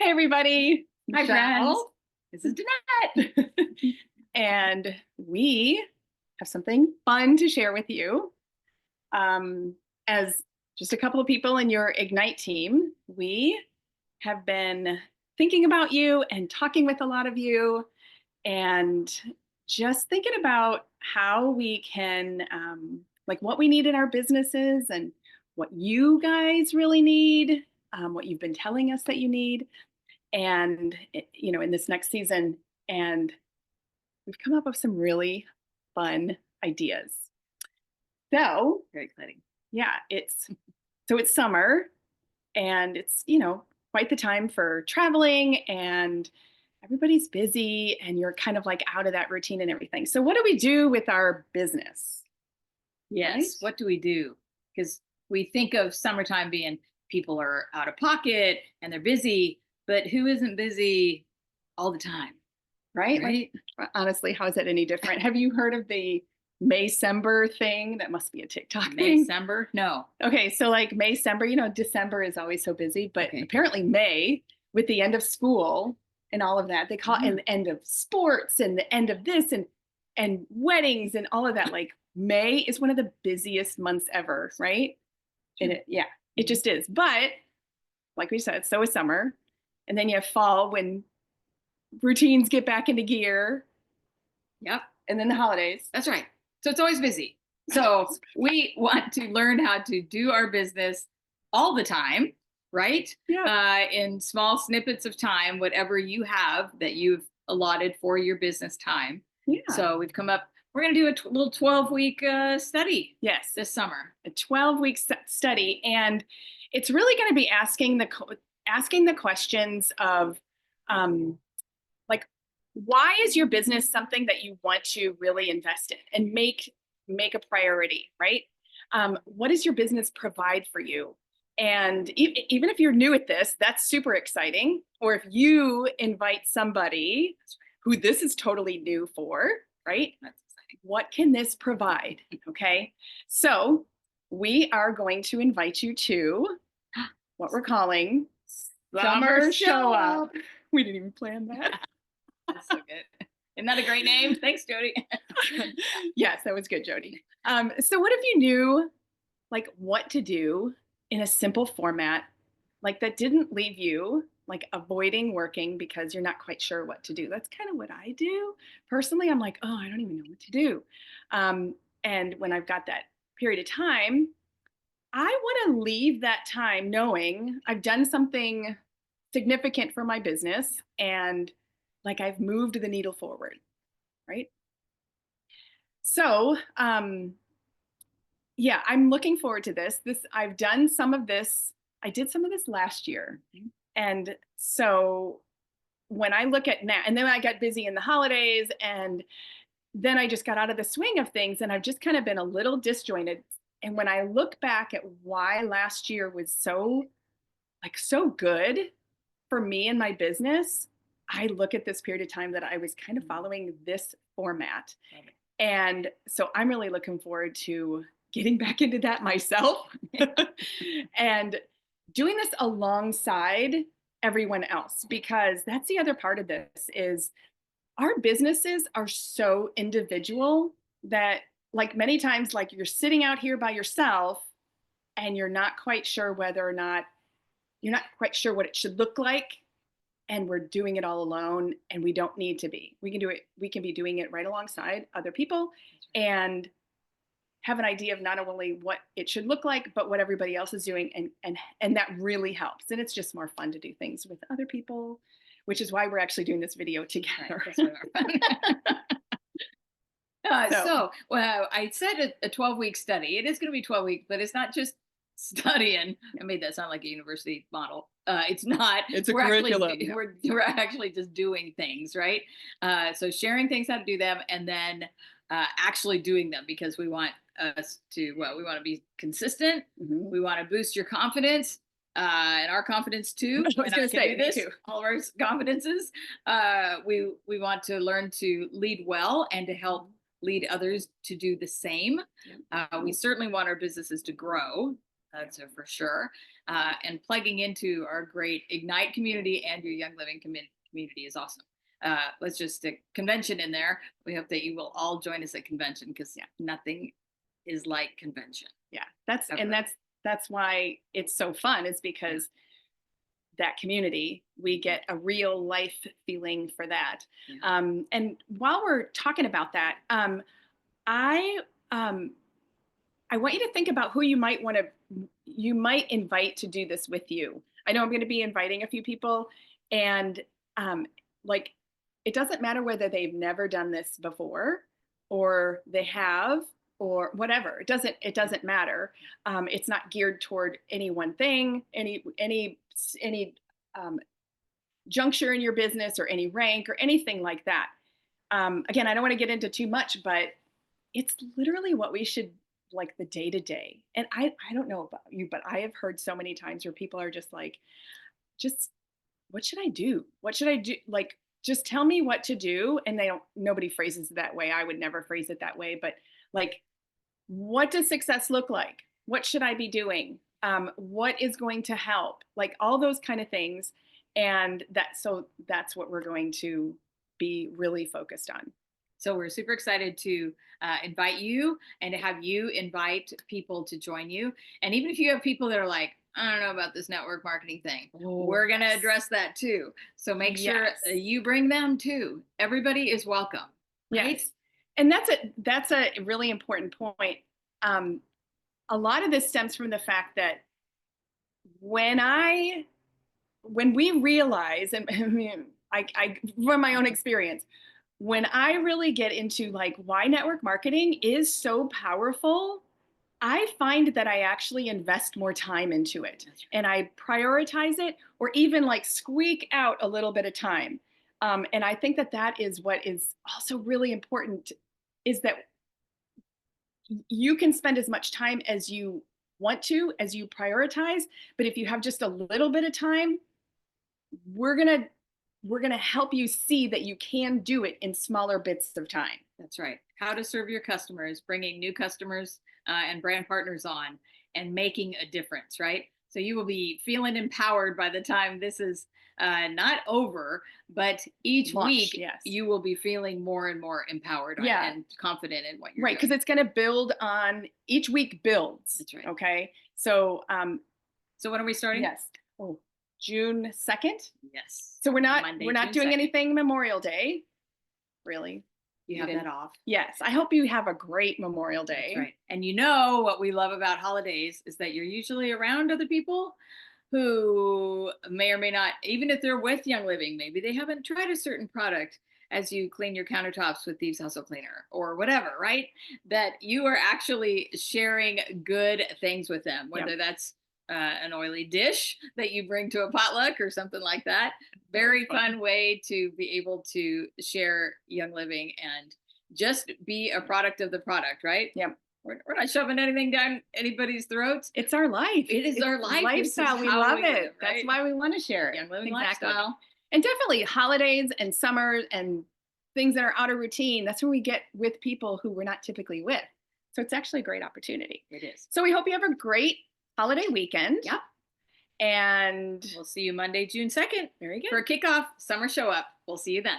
Hey, everybody. Hi, friends. Michelle. This is Danette. And we have something fun to share with you. As just a couple of people in your Ignite team, we have been thinking about you and talking with a lot of you and just thinking about how we can, like what we need in our businesses and what you guys really need, what you've been telling us that you need and in this next season, and we've come up with some really fun ideas. So Very exciting. yeah, it's summer, and it's quite the time for traveling, and everybody's busy, and you're kind of like out of that routine and everything. So what do we do with our business? Yes. Right. What do we do? Because we think of summertime being people are out of pocket and they're busy, but who isn't busy all the time? Right, Right? like honestly, how is that any different? Have you heard of the Maycember thing? That must be a TikTok thing. December? No. Okay, so like Maycember, December is always so busy, but Okay. apparently May, with the end of school and all of that, they call it the end of sports and the end of this and weddings and all of that. Like May is one of the busiest months ever, right? And it just is. But like we said, so is summer. And then you have fall when routines get back into gear, Yep. and then the holidays. That's right. So it's always busy. So we want to learn how to do our business all the time, right? Yeah. In small snippets of time, whatever you have that you've allotted for your business time. Yeah. So we're going to do a little 12-week study Yes. this summer. A 12-week study. And it's really going to be asking the questions of, like, why is your business something that you want to really invest in and make a priority, right? What does your business provide for you? And even if you're new at this, that's super exciting. Or if you invite somebody who this is totally new for, right? That's exciting. What can this provide? Okay. So we are going to invite you to what we're calling Summer Show Up. We didn't even plan that. That's so good. Isn't that a great name? Thanks, Jody. Yes, that was good, Jody. So what if you knew like what to do in a simple format, like that didn't leave you like avoiding working because you're not quite sure what to do? That's kind of what I do. Personally, I'm like, oh, I don't even know what to do. And when I've got that period of time, I want to leave that time knowing I've done something significant for my business and like I've moved the needle forward, right? So, yeah, I'm looking forward to this. I've done some of this. I did some of this last year. And so when I look at now, and then I got busy in the holidays, and then I just got out of the swing of things, and I've just kind of been a little disjointed. And when I look back at why last year was so good for me and my business, I look at this period of time that I was kind of following this format. And so I'm really looking forward to getting back into that myself and doing this alongside everyone else, because that's the other part of this is our businesses are so individual that like many times like you're sitting out here by yourself and you're not quite sure what it should look like, and we're doing it all alone, and we don't need to be. We can be doing it right alongside other people and have an idea of not only what it should look like but what everybody else is doing, and that really helps. And it's just more fun to do things with other people, which is why we're actually doing this video together. Right, that's really fun. Well, I said a 12-week study. It is going to be 12 weeks, but it's not just studying. I made that sound like a university model. It's not. It's a We're curriculum. Actually, we're actually just doing things, right? So sharing things how to do them, and then actually doing them, because we want we want to be consistent. Mhm. We want to boost your confidence. And our confidence too. I was going to say this. too. All of our confidences. We want to learn to lead well and to help lead others to do the same. We certainly want our businesses to grow. That's for sure. And plugging into our great Ignite community and your Young Living community is awesome. Let's just stick convention in there. We hope that you will all join us at convention because nothing is like convention. Yeah, Ever. that's why it's so fun, is because that community, we get a real life feeling for that. Yeah. And while we're talking about that, I um, I want you to think about who you might invite to do this with you. I know I'm going to be inviting a few people, and um, like, it doesn't matter whether they've never done this before or they have or whatever. It doesn't matter. It's not geared toward any one thing, any um, juncture in your business or any rank or anything like that. Again, I don't want to get into too much, but it's literally what we should, like, the day to day. And I don't know about you, but I have heard so many times where people are just like, just what should I do? What should I do? Like, just tell me what to do. And nobody phrases it that way. I would never phrase it that way, but like, what does success look like? What should I be doing? What is going to help? Like, all those kind of things. And that's what we're going to be really focused on. So we're super excited to invite you and to have you invite people to join you. And even if you have people that are like, I don't know about this network marketing thing, we're going to address that too. So make sure you bring them too. Everybody is welcome. Right? Yes. And that's a really important point. A lot of this stems from the fact that when we realize, and I mean, I from my own experience, when I really get into like why network marketing is so powerful, I find that I actually invest more time into it, and I prioritize it, or even like squeak out a little bit of time. And I think that is what is also really important, is that you can spend as much time as you want to, as you prioritize. But if you have just a little bit of time, we're going to help you see that you can do it in smaller bits of time. That's right. How to serve your customers, bringing new customers and brand partners on, and making a difference, right? So you will be feeling empowered by the time this is not over, but each week you will be feeling more and more empowered and confident in what you're doing. Right, because it's going to build on, each week builds. That's right. Okay, so so when are we starting? Yes. Oh, June 2nd. Yes. So we're not Monday, doing June 2nd. Anything Memorial Day, really. You have that off. Yes. I hope you have a great Memorial Day. That's right. And you know what we love about holidays is that you're usually around other people who may or may not, even if they're with Young Living, maybe they haven't tried a certain product as you clean your countertops with Thieves Hustle Cleaner or whatever, right? That you are actually sharing good things with them, whether that's an oily dish that you bring to a potluck or something like that. Very fun way to be able to share Young Living and just be a product of the product, right? Yep. We're not shoving anything down anybody's throats. It's our life. It's our life. Lifestyle. We love it. Live, right? That's why we want to share it. Young Living lifestyle. And definitely holidays and summer and things that are out of routine. That's when we get with people who we're not typically with. So it's actually a great opportunity. It is. So we hope you have a great holiday weekend. Yep. And we'll see you Monday, June 2nd. Very good. For a kickoff summer show up. We'll see you then.